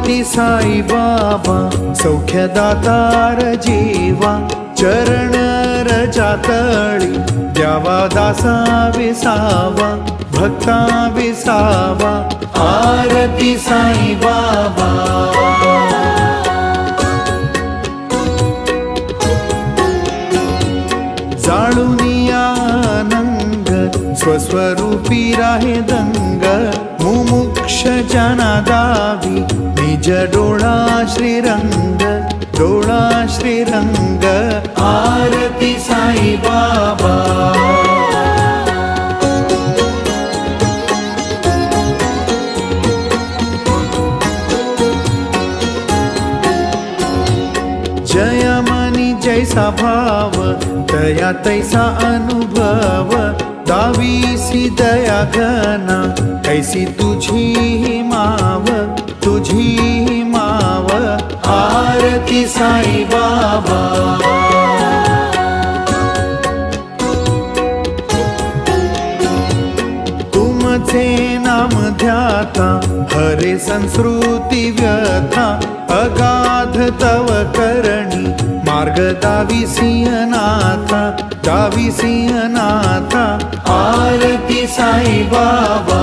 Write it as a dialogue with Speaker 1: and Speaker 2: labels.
Speaker 1: आरती साई बाबा सौख्यदातार जीवा चरण रजातळी द्यावा दासा विसावा भक्ता विसावा आरती साई बाबा जाळूनी आनंद स्वस्वरूपी राहे दंग मुमुक्ष जना दावी निज डोळा श्रीरंग डोळा श्रीरंग आरती साई बाबा जय मनी जैसा भाव दया तैसा अनुभव दावीसी दया घना कैसी तुझी माव तुझी माव आरती साई बाबा तुमचे नाम ध्याता हरे संस्कृती व्यथा अगाध तव करणी मार्ग दाविसिंहनाथा दाविसिंहनाथा आरती साई बाबा